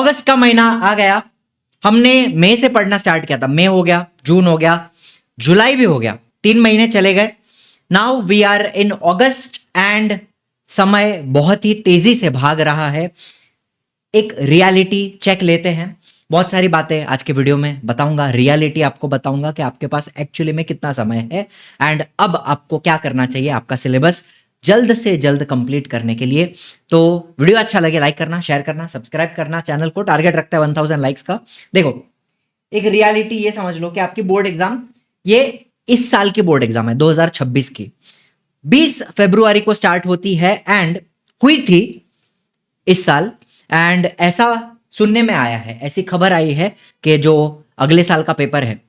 अगस्त का महीना आ गया, हमने मई से पढ़ना स्टार्ट किया था, मई हो गया, जून हो गया, जुलाई भी हो गया, 3 महीने चले गए। Now we are in August and समय बहुत ही तेजी से भाग रहा है। एक रियलिटी चेक लेते हैं। बहुत सारी बातें आज के वीडियो में बताऊंगा, रियलिटी आपको बताऊंगा कि आपके पास एक्चुअली में कितना समय है एंड अब आपको क्या करना चाहिए आपका सिलेबस जल्द से जल्द कंप्लीट करने के लिए। तो वीडियो अच्छा लगे लाइक करना, शेयर करना, सब्सक्राइब करना, चैनल को टारगेट रखता है 1000 लाइक्स का। देखो एक रियलिटी ये समझ लो कि आपकी बोर्ड एग्जाम, ये इस साल की बोर्ड एग्जाम है 2026 की, 20 फरवरी को स्टार्ट होती है एंड हुई थी इस साल। एंड ऐसा सुनने में आया है, ऐसी खबर आई है कि जो अगले साल का पेपर है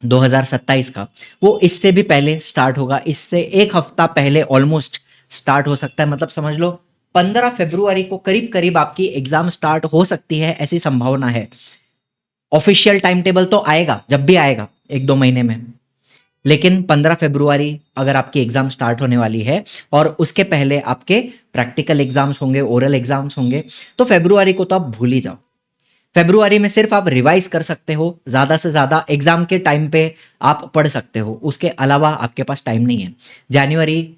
2027 का, वो इससे भी पहले स्टार्ट होगा, इससे एक हफ्ता पहले ऑलमोस्ट स्टार्ट हो सकता है। मतलब समझ लो 15 फरवरी को करीब करीब आपकी एग्जाम स्टार्ट हो सकती है, ऐसी संभावना है। ऑफिशियल टाइम टेबल तो आएगा, जब भी आएगा 1-2 महीने में, लेकिन 15 फरवरी अगर आपकी एग्जाम स्टार्ट होने वाली है और उसके पहले आपके प्रैक्टिकल एग्जाम्स होंगे, ओरल एग्जाम्स होंगे, तो फरवरी को तो आप भूल ही जाओ। फरवरी में सिर्फ आप रिवाइज कर सकते हो, ज्यादा से ज्यादा एग्जाम के टाइम पे आप पढ़ सकते हो, उसके अलावा आपके पास टाइम नहीं है। जनवरी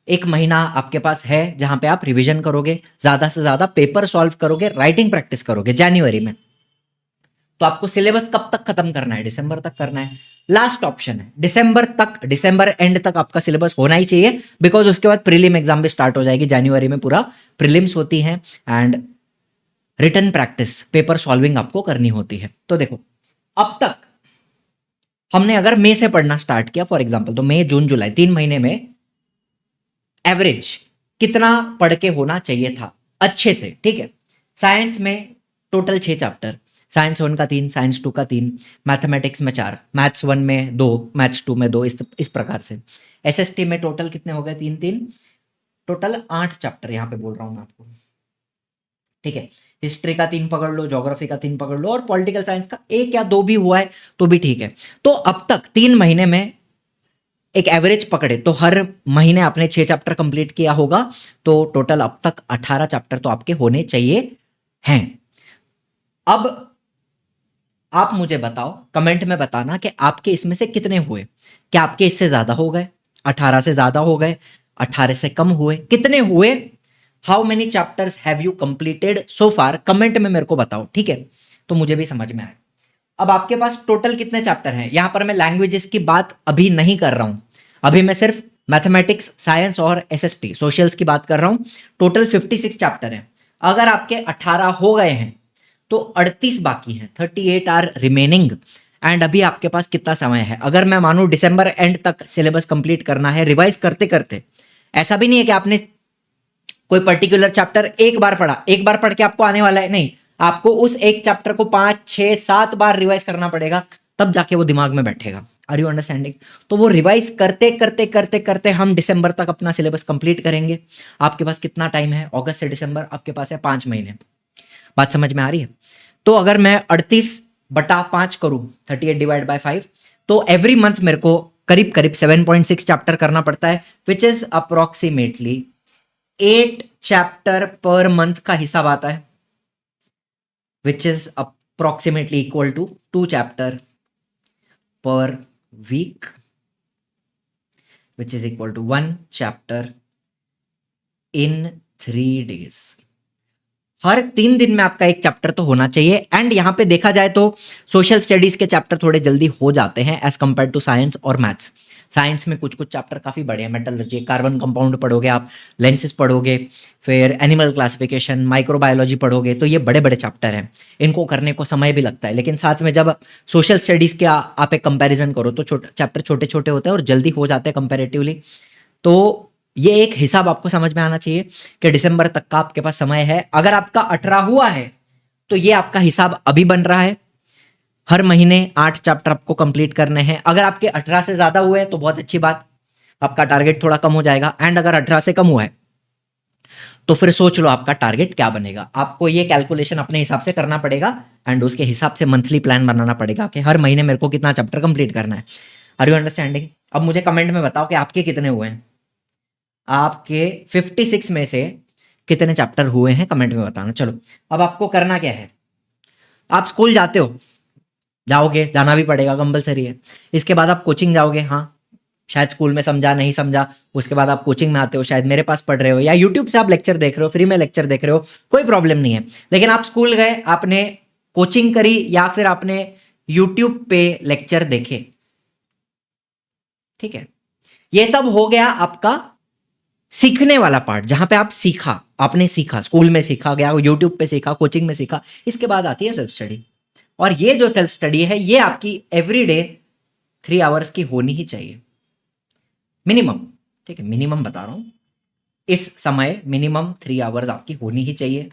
एक महीना आपके पास है जहां पे आप रिवीजन करोगे, ज्यादा से ज्यादा पेपर सॉल्व करोगे, राइटिंग प्रैक्टिस करोगे जनवरी में। तो आपको सिलेबस कब तक खत्म करना है? दिसंबर तक करना है, लास्ट ऑप्शन है दिसंबर तक, दिसंबर एंड तक आपका सिलेबस होना ही चाहिए, बिकॉज उसके बाद प्रीलिम एग्जाम भी स्टार्ट हो जाएगी। जनवरी में पूरा प्रीलिम्स होती है and written practice, paper solving आपको करनी होती है। तो देखो अब तक हमने अगर मई से पढ़ना स्टार्ट किया फॉर एग्जांपल, तो मई, जून, जुलाई 3 महीने में एवरेज कितना पढ़ के होना चाहिए था अच्छे से, ठीक है। साइंस में टोटल 6 चैप्टर, साइंस 1 का 3, साइंस 2 का 3, मैथमेटिक्स में 4, मैथ्स 1 में 2, मैथ्स 2 में 2, इस प्रकार से। एसएसटी में टोटल कितने हो गए? 3-3, टोटल 8 चैप्टर यहां पे बोल रहा हूं मैं आपको, ठीक है। हिस्ट्री का 3 पकड़ लो, ज्योग्राफी का 3 पकड़ लो, और पॉलिटिकल साइंस का 1 या 2 भी हुआ है तो भी ठीक है। तो अब तक 3 महीने में एक एवरेज पकड़े तो हर महीने आपने 6 चैप्टर कंप्लीट किया होगा, तो टोटल अब तक 18 चैप्टर तो आपके होने चाहिए हैं। अब आप मुझे बताओ, कमेंट में बताना कि आपके इसमें से कितने हुए। क्या आपके इससे ज्यादा हो गए? 18 से ज्यादा हो गए? 18 से कम हुए? कितने हुए? How many chapters have you completed so far? Comment में मेरे को बताओ, ठीक है, तो मुझे भी समझ में आए। अब आपके पास टोटल कितने चैप्टर हैं? यहां पर मैं लैंग्वेजेस की बात अभी नहीं कर रहा हूं, अभी मैं सिर्फ मैथमेटिक्स, साइंस और एसएसटी सोशल्स की बात कर रहा हूं। टोटल 56 चैप्टर हैं। अगर आपके 18 हो गए हैं तो 38 बाकी हैं, 38 आर रिमेनिंग। एंड अभी आपके पास कितना समय है? अगर मैं मानूं दिसंबर एंड तक सिलेबस कंप्लीट करना है रिवाइज करते करते, ऐसा भी नहीं है कि आपने कोई पर्टिकुलर चैप्टर एक बार पढ़ा, एक बार पढ़ के आपको आने वाला है, नहीं, आपको उस एक चैप्टर को 5, 6, 7 बार रिवाइज करना पड़ेगा, तब जाके वो दिमाग में बैठेगा। Are you understanding? तो वो रिवाइज करते करते करते करते हम दिसंबर तक अपना सिलेबस कंप्लीट करेंगे। आपके पास कितना टाइम है? अगस्त से दिसंबर आपके पास है 5 महीने। बात समझ में आ रही है? तो अगर मैं 38/5 करूं, 38 डिवाइड बाय 5, तो एवरी मंथ मेरे को करीब करीब 7.6 चैप्टर करना पड़ता है, विच इज अप्रोक्सीमेटली 8 चैप्टर पर मंथ का हिसाब आता है, which is approximately equal to 2 chapter पर week, which is equal to 1 chapter in 3 days। हर 3 दिन में आपका एक चैप्टर तो होना चाहिए। एंड यहां पे देखा जाए तो सोशल स्टडीज के चैप्टर थोड़े जल्दी हो जाते हैं एज कंपेयर टू साइंस और मैथ्स। साइंस में कुछ कुछ चैप्टर काफी बड़े हैं, मेटलर्जी, कार्बन कंपाउंड पढ़ोगे आप, लेंसेज पढ़ोगे, फिर एनिमल क्लासिफिकेशन, माइक्रोबायोलॉजी पढ़ोगे, तो ये बड़े बड़े चैप्टर हैं, इनको करने को समय भी लगता है। लेकिन साथ में जब सोशल स्टडीज के आप एक कंपेरिजन करो तो चैप्टर छोटे छोटे होते हैं और जल्दी हो जाते हैं कंपेरेटिवली। तो ये एक हिसाब आपको समझ में आना चाहिए कि दिसंबर तक का आपके पास समय है। अगर आपका 18 हुआ है तो ये आपका हिसाब अभी बन रहा है, हर महीने 8 चैप्टर आपको कंप्लीट करने हैं। अगर आपके 18 से ज्यादा हुए तो बहुत अच्छी बात, आपका टारगेट थोड़ा कम हो जाएगा। एंड अगर 18 से कम हुआ है तो फिर सोच लो आपका टारगेट क्या बनेगा। आपको ये कैलकुलेशन अपने हिसाब से करना पड़ेगा एंड उसके हिसाब से मंथली प्लान बनाना पड़ेगा कि हर महीने मेरे को कितना चैप्टर कंप्लीट करना है। Are you understanding? अब मुझे कमेंट में बताओ कि आपके कितने हुए हैं, आपके 56 में से कितने चैप्टर हुए हैं, कमेंट में बताना। चलो अब आपको करना क्या है, आप स्कूल जाते हो, जाओगे, जाना भी पड़ेगा, कंपलसरी है। इसके बाद आप कोचिंग जाओगे, हाँ शायद स्कूल में समझा नहीं समझा, उसके बाद आप कोचिंग में आते हो, शायद मेरे पास पढ़ रहे हो या यूट्यूब से आप लेक्चर देख रहे हो, फ्री में लेक्चर देख रहे हो, कोई प्रॉब्लम नहीं है। लेकिन आप स्कूल गए, आपने कोचिंग करी या फिर आपने यूट्यूब पे लेक्चर देखे, ठीक है, ये सब हो गया आपका सीखने वाला पार्ट, जहां पे आप सीखा, आपने सीखा, स्कूल में सीखा गया, यूट्यूब पे सीखा, कोचिंग में सीखा। इसके बाद आती है सेल्फ स्टडी, और ये जो सेल्फ स्टडी है ये आपकी एवरीडे 3 आवर्स की होनी ही चाहिए मिनिमम, ठीक है, मिनिमम बता रहा हूं, इस समय मिनिमम 3 आवर्स आपकी होनी ही चाहिए,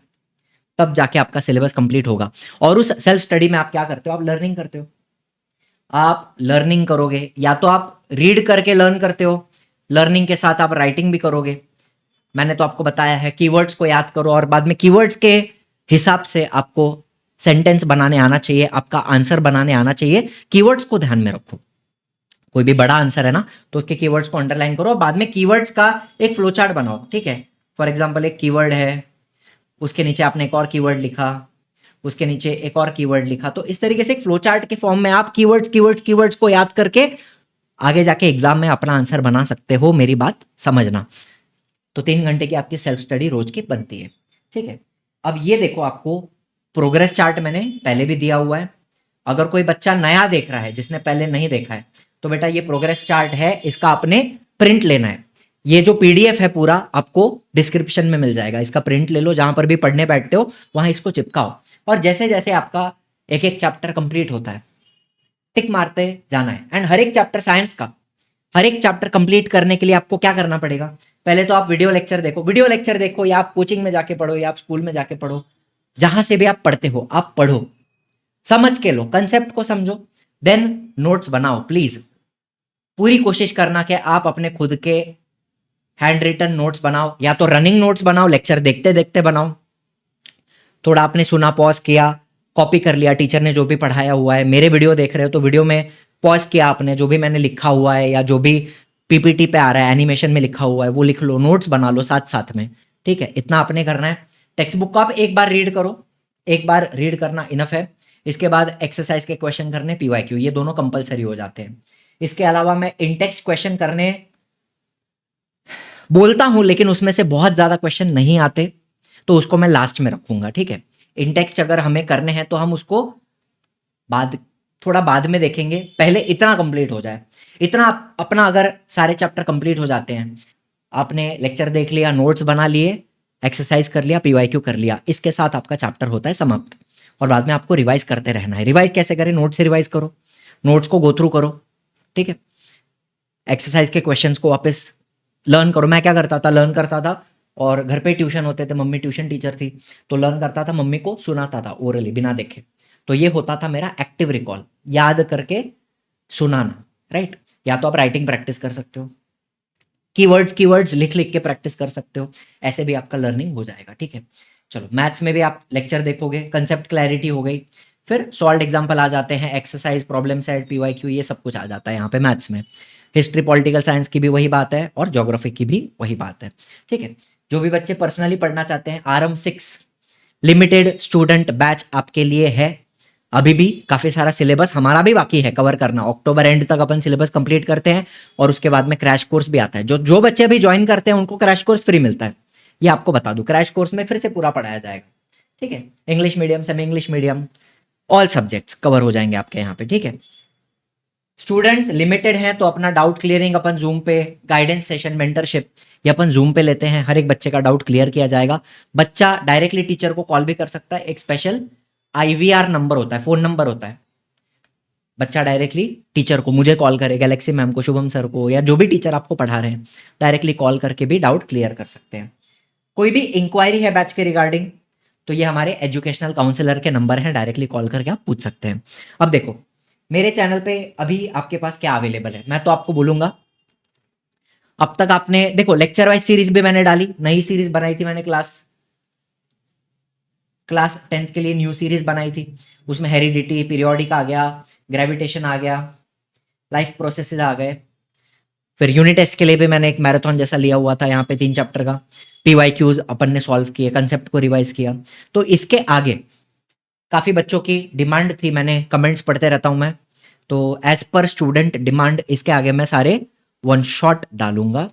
तब जाके आपका सिलेबस कंप्लीट होगा। और उस सेल्फ स्टडी में आप क्या करते हो, आप लर्निंग करते हो, आप लर्निंग करोगे, या तो आप रीड करके लर्न करते हो, लर्निंग के साथ आप राइटिंग भी करोगे। मैंने तो आपको बताया है कीवर्ड्स को याद करो, और बाद में कीवर्ड्स के हिसाब से आपको सेंटेंस बनाने आना चाहिए, आपका आंसर बनाने आना चाहिए। कीवर्ड्स को ध्यान में रखो, कोई भी बड़ा आंसर है ना तो उसके कीवर्ड्स को अंडरलाइन करो, बाद में कीवर्ड्स का एक फ्लो चार्ट बनाओ, ठीक है। फॉर एग्जांपल एक कीवर्ड है, उसके नीचे आपने एक और कीवर्ड लिखा, उसके नीचे एक और कीवर्ड लिखा, तो इस तरीके से एक फ्लो चार्ट के फॉर्म में आप कीवर्ड्स को याद करके आगे जाके एग्जाम में अपना आंसर बना सकते हो, मेरी बात समझना। तो 3 घंटे की आपकी सेल्फ स्टडी रोज की बनती है, ठीक है। अब ये देखो, आपको प्रोग्रेस चार्ट मैंने पहले भी दिया हुआ है, अगर कोई बच्चा नया देख रहा है जिसने पहले नहीं देखा है तो बेटा ये प्रोग्रेस चार्ट है, इसका आपने प्रिंट लेना है। ये जो पीडीएफ है पूरा आपको डिस्क्रिप्शन में मिल जाएगा, इसका प्रिंट ले लो, जहां पर भी पढ़ने बैठते हो वहां इसको चिपकाओ, और जैसे जैसे आपका एक एक चैप्टर कंप्लीट होता है टिक मारते जाना है। एंड हर एक चैप्टर, साइंस का हर एक चैप्टर कंप्लीट करने के लिए आपको क्या करना पड़ेगा, पहले तो आप वीडियो लेक्चर देखो, या आप कोचिंग में जाके पढ़ो, या आप स्कूल में जाके पढ़ो, जहां से भी आप पढ़ते हो आप पढ़ो, समझ के लो, कंसेप्ट को समझो, देन नोट्स बनाओ। प्लीज पूरी कोशिश करना कि आप अपने खुद के हैंड रिटन नोट्स बनाओ, या तो रनिंग नोट्स बनाओ, लेक्चर देखते देखते बनाओ, थोड़ा आपने सुना, पॉज किया, कॉपी कर लिया टीचर ने जो भी पढ़ाया हुआ है। मेरे वीडियो देख रहे हो तो वीडियो में पॉज किया आपने, जो भी मैंने लिखा हुआ है या जो भी पीपीटी पे आ रहा है, एनिमेशन में लिखा हुआ है, वो लिख लो, नोट्स बना लो साथ साथ में, ठीक है। इतना आपने करना है। टेक्स्ट बुक को आप एक बार रीड करो, एक बार रीड करना इनफ है। इसके बाद एक्सरसाइज के क्वेश्चन करने, पीवाईक्यू, ये दोनों कंपलसरी हो जाते हैं। इसके अलावा मैं इंटेक्स्ट क्वेश्चन करने बोलता हूं, लेकिन उसमें से बहुत ज्यादा क्वेश्चन नहीं आते, तो उसको मैं लास्ट में रखूंगा, ठीक है। इंटेक्स्ट अगर हमें करने हैं तो हम उसको थोड़ा बाद में देखेंगे, पहले इतना कंप्लीट हो जाए। इतना अपना अगर सारे चैप्टर कंप्लीट हो जाते हैं, आपने लेक्चर देख लिया, नोट्स बना लिए, एक्सरसाइज कर लिया, पीवाईक्यू कर लिया, इसके साथ आपका चैप्टर होता है समाप्त। और बाद में आपको रिवाइज करते रहना है। रिवाइज कैसे करें, नोट से रिवाइज करो, नोट्स को गो थ्रू करो, ठीक है। एक्सरसाइज के क्वेश्चंस को वापस लर्न करो। मैं क्या करता था, लर्न करता था, और घर पे ट्यूशन होते थे, मम्मी ट्यूशन टीचर थी, तो लर्न करता था, मम्मी को सुनाता था ओरली बिना देखे, तो ये होता था मेरा एक्टिव रिकॉल, याद करके सुनाना, राइट। या तो आप राइटिंग प्रैक्टिस कर सकते हो, कीवर्ड्स लिख लिख के प्रैक्टिस कर सकते हो, ऐसे भी आपका लर्निंग हो जाएगा, ठीक है। चलो, मैथ्स में भी आप लेक्चर देखोगे, कंसेप्ट क्लैरिटी हो गई, फिर सॉल्व एग्जाम्पल आ जाते हैं, एक्सरसाइज, प्रॉब्लम सेट, पीवाईक्यू, ये सब कुछ आ जाता है यहाँ पे मैथ्स में। हिस्ट्री, पॉलिटिकल साइंस की भी वही बात है, और ज्योग्राफी की भी वही बात है, ठीक है। जो भी बच्चे पर्सनली पढ़ना चाहते हैं, आरएम 6 लिमिटेड स्टूडेंट बैच आपके लिए है। अभी भी काफी सारा सिलेबस हमारा भी बाकी है कवर करना, अक्टूबर एंड तक अपन सिलेबस कंप्लीट करते हैं, और उसके बाद में क्रैश कोर्स भी आता है। जो बच्चे अभी ज्वाइन करते हैं उनको क्रैश कोर्स फ्री मिलता है, ये आपको बता दूं। क्रैश कोर्स में फिर से पूरा पढ़ाया जाएगा, ठीक है। English medium, semi English medium, all subjects cover हो जाएंगे आपके यहाँ पे, ठीक है। स्टूडेंट्स लिमिटेड हैं तो अपना डाउट क्लियरिंग अपन जूम पे, गाइडेंस सेशन, मेंटरशिप, ये अपन जूम पे लेते हैं, हर एक बच्चे का डाउट क्लियर किया जाएगा। बच्चा डायरेक्टली टीचर को कॉल भी कर सकता है, एक स्पेशल IVR नंबर होता है, फोन नंबर होता है, बच्चा डायरेक्टली टीचर को, मुझे कॉल करे, गैलेक्सी मैम को, शुभम सर को, या जो भी टीचर आपको पढ़ा रहे हैं, डायरेक्टली कॉल करके भी डाउट क्लियर कर सकते हैं। कोई भी इंक्वायरी है बैच के रिगार्डिंग तो ये हमारे एजुकेशनल काउंसलर के नंबर हैं, डायरेक्टली कॉल करके आप पूछ सकते हैं। अब देखो, मेरे चैनल पे अभी आपके पास क्या अवेलेबल है, मैं तो आपको बोलूंगा, अब तक आपने देखो लेक्चर वाइज सीरीज भी मैंने डाली, नई सीरीज बनाई थी मैंने, क्लास 10th के लिए न्यू सीरीज बनाई थी, उसमें हेरिडिटी, पीरियोडिक आ गया, ग्रेविटेशन आ गया, लाइफ प्रोसेसेस आ गए, फिर यूनिट टेस्ट के लिए भी मैंने एक मैराथन जैसा लिया हुआ था, यहाँ पे 3 चैप्टर का, पीवाईक्यूज अपन ने सॉल्व किए, कंसेप्ट को रिवाइज किया। तो इसके आगे काफ़ी बच्चों की डिमांड थी, मैंने कमेंट्स पढ़ते रहता हूँ मैं, तो एज पर स्टूडेंट डिमांड इसके आगे मैं सारे वन शॉट डालूंगा।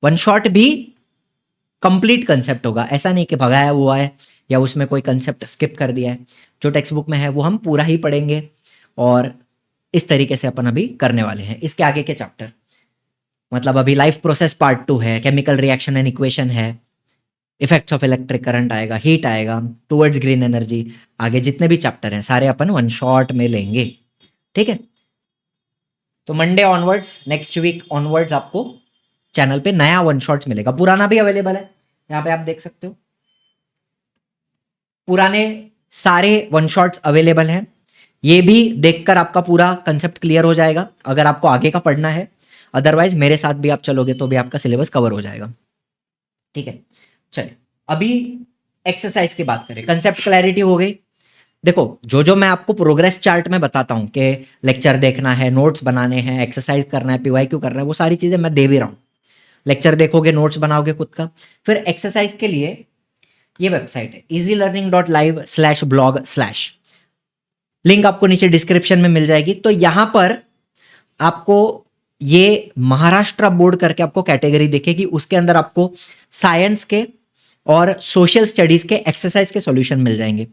वन शॉट भी कंप्लीट कंसेप्ट होगा, ऐसा नहीं कि भगाया हुआ है या उसमें कोई कंसेप्ट स्किप कर दिया है। जो टेक्स्ट बुक में है वो हम पूरा ही पढ़ेंगे और इस तरीके से अपन अभी करने वाले हैं। इसके आगे के चैप्टर मतलब अभी लाइफ प्रोसेस पार्ट 2 है, केमिकल रिएक्शन एंड इक्वेशन है, इफेक्ट्स ऑफ इलेक्ट्रिक करंट आएगा, हीट आएगा, टुवर्ड्स ग्रीन एनर्जी, आगे जितने भी चैप्टर हैं सारे अपन वन शॉट में लेंगे, ठीक है। तो Monday onwards, next week onwards आपको चैनल पे नया वन शॉट्स मिलेगा। पुराना भी अवेलेबल है, यहाँ पे आप देख सकते हो, पुराने सारे वन शॉट्स अवेलेबल हैं। ये भी देखकर आपका पूरा कंसेप्ट क्लियर हो जाएगा अगर आपको आगे का पढ़ना है, अदरवाइज मेरे साथ भी आप चलोगे तो भी आपका सिलेबस कवर हो जाएगा, ठीक है। चलिए अभी एक्सरसाइज की बात करें, कंसेप्ट क्लैरिटी हो गई। देखो जो जो मैं आपको प्रोग्रेस चार्ट में बताता हूँ कि लेक्चर देखना है, नोट्स बनाने हैं, एक्सरसाइज करना है, पीवाईक्यू करना है, वो सारी चीज़ें मैं दे भी रहा हूँ। लेक्चर देखोगे, नोट्स बनाओगे खुद का, फिर एक्सरसाइज के लिए ये वेबसाइट है easylearning.live/blog/, लिंक आपको नीचे डिस्क्रिप्शन में मिल जाएगी। तो यहाँ पर आपको ये महाराष्ट्र बोर्ड करके आपको कैटेगरी दिखेगी, उसके अंदर आपको साइंस के और सोशल स्टडीज के एक्सरसाइज के सॉल्यूशन मिल जाएंगे,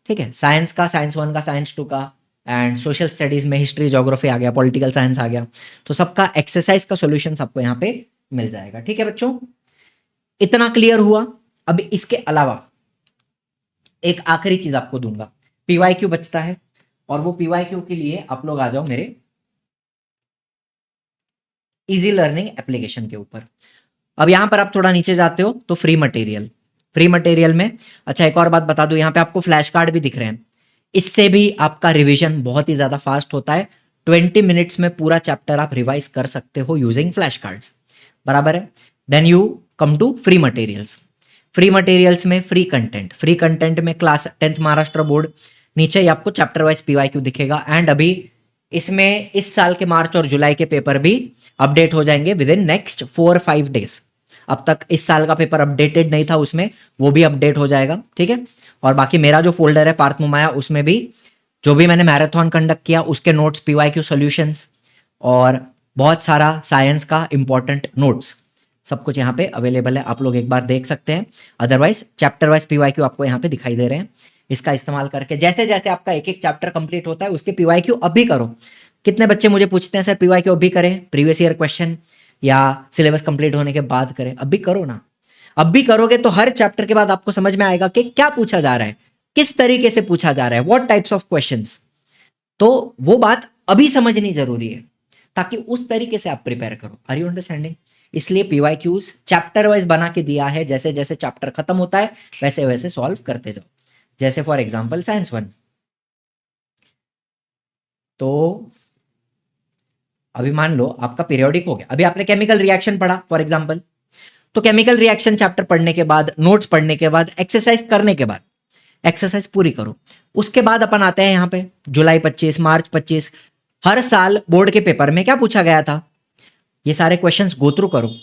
ठीक है। साइंस का साइंस 1 का, साइंस 2 का, एंड सोशल स्टडीज में हिस्ट्री, ज्योग्राफी आ गया, पॉलिटिकल साइंस आ गया, तो सबका एक्सरसाइज का सॉल्यूशन आपको यहाँ पे मिल जाएगा, ठीक है बच्चों। इतना क्लियर हुआ। अब इसके अलावा एक आखिरी चीज आपको दूंगा, पीवाईक्यू बचता है, और वो पीवाईक्यू के लिए आप लोग आ जाओ मेरे इजी लर्निंग एप्लीकेशन के ऊपर। अब यहां पर आप थोड़ा नीचे जाते हो तो फ्री मटेरियल, फ्री मटेरियल में अच्छा एक और बात बता दूं, यहां पे आपको फ्लैश कार्ड भी दिख रहे हैं, इससे भी आपका रिवीजन बहुत ही ज्यादा फास्ट होता है। 20 मिनट्स में पूरा चैप्टर आप रिवाइज कर सकते हो यूजिंग फ्लैश कार्ड्स, बराबर है। Then you come to free materials. Free materials में फ्री कंटेंट, फ्री कंटेंट में क्लास 10th महाराष्ट्र बोर्ड, नीचे ही आपको चैप्टर वाइज पीवाईक्यू दिखेगा, एंड अभी इसमें इस साल के मार्च और जुलाई के पेपर भी अपडेट हो जाएंगे विद इन नेक्स्ट 4-5 डेज। अब तक इस साल का पेपर अपडेटेड नहीं था, उसमें वो भी अपडेट हो जाएगा, ठीक है। और बाकी मेरा जो फोल्डर है पार्थ मुमाया, उसमें भी जो भी मैंने मैराथन कंडक्ट किया उसके नोट्स, पीवाईक्यू सॉल्यूशंस और बहुत सारा साइंस का इंपॉर्टेंट नोट्स, सब कुछ यहाँ पे अवेलेबल है, आप लोग एक बार देख सकते हैं। अदरवाइज चैप्टर वाइज पीवाईक्यू आपको यहाँ पे दिखाई दे रहे हैं। इसका इस्तेमाल करके जैसे जैसे आपका एक एक चैप्टर कंप्लीट होता है उसके पीवाईक्यू अभी करो। कितने बच्चे मुझे पूछते हैं सर पीवाईक्यू अभी करें, प्रीवियस ईयर क्वेश्चन या सिलेबस कंप्लीट होने के बाद करें? अभी करो ना, अब भी करोगे तो हर चैप्टर के बाद आपको समझ में आएगा कि क्या पूछा जा रहा है, किस तरीके से पूछा जा रहा है, व्हाट टाइप्स ऑफ क्वेश्चंस। तो वो बात अभी समझनी जरूरी है ताकि उस तरीके से आप प्रिपेयर करो। Are you understanding? इसलिए पीवाईक्यूज चैप्टर वाइज बना के दिया है, जैसे जैसे चैप्टर खत्म होता है वैसे वैसे सॉल्व करते जाओ। जैसे फॉर एग्जांपल साइंस 1, तो अभी मान लो आपका पीरियोडिक हो गया, अभी आपने केमिकल रिएक्शन पढ़ा फॉर एग्जांपल, तो केमिकल रिएक्शन चैप्टर पढ़ने के बाद, नोट्स पढ़ने के बाद, एक्सरसाइज करने के बाद, एक्सरसाइज पूरी करो, उसके बाद अपन आते हैं यहाँ पे जुलाई 25, मार्च 25, हर साल बोर्ड के पेपर में क्या पूछा गया था, ये सारे क्वेश्चंस गो थ्रू करो।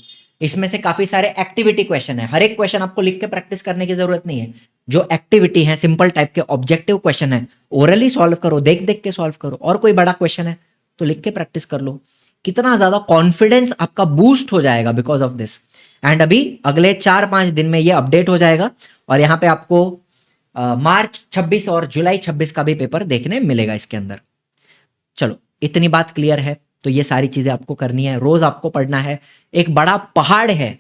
इसमें से काफी सारे एक्टिविटी क्वेश्चन है, हर एक क्वेश्चन आपको लिख के प्रैक्टिस करने की जरूरत नहीं है। जो एक्टिविटी है, सिंपल टाइप के ऑब्जेक्टिव क्वेश्चन है, ओरली सॉल्व करो, देख देख के सॉल्व करो, और कोई बड़ा क्वेश्चन है तो लिख के प्रैक्टिस कर लो। कितना ज्यादा कॉन्फिडेंस आपका बूस्ट हो जाएगा बिकॉज ऑफ दिस। एंड अभी अगले 4-5 दिन में ये अपडेट हो जाएगा और यहाँ पे आपको मार्च 26 और जुलाई 26 का भी पेपर देखने मिलेगा इसके अंदर। चलो इतनी बात क्लियर है, तो ये सारी चीजें आपको करनी है, रोज आपको पढ़ना है। एक बड़ा पहाड़ है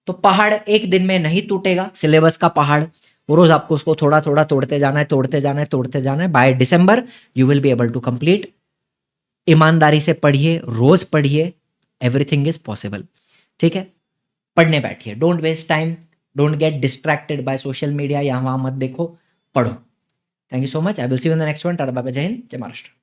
तो पहाड़ एक दिन में नहीं टूटेगा, सिलेबस का पहाड़, वो रोज आपको उसको थोड़ा थोड़ा तोड़ते जाना है, तोड़ते जाना है, तोड़ते जाना है। By December you will be able to complete. ईमानदारी से पढ़िए, रोज पढ़िए, एवरीथिंग इज पॉसिबल, ठीक है। पढ़ने बैठिए, don't waste time, don't get distracted by social media, यहाँ वहां मत देखो, पढ़ो। Thank you so much, I will see you in the next one. Tata bye bye, जय हिंद, जय महाराष्ट्र।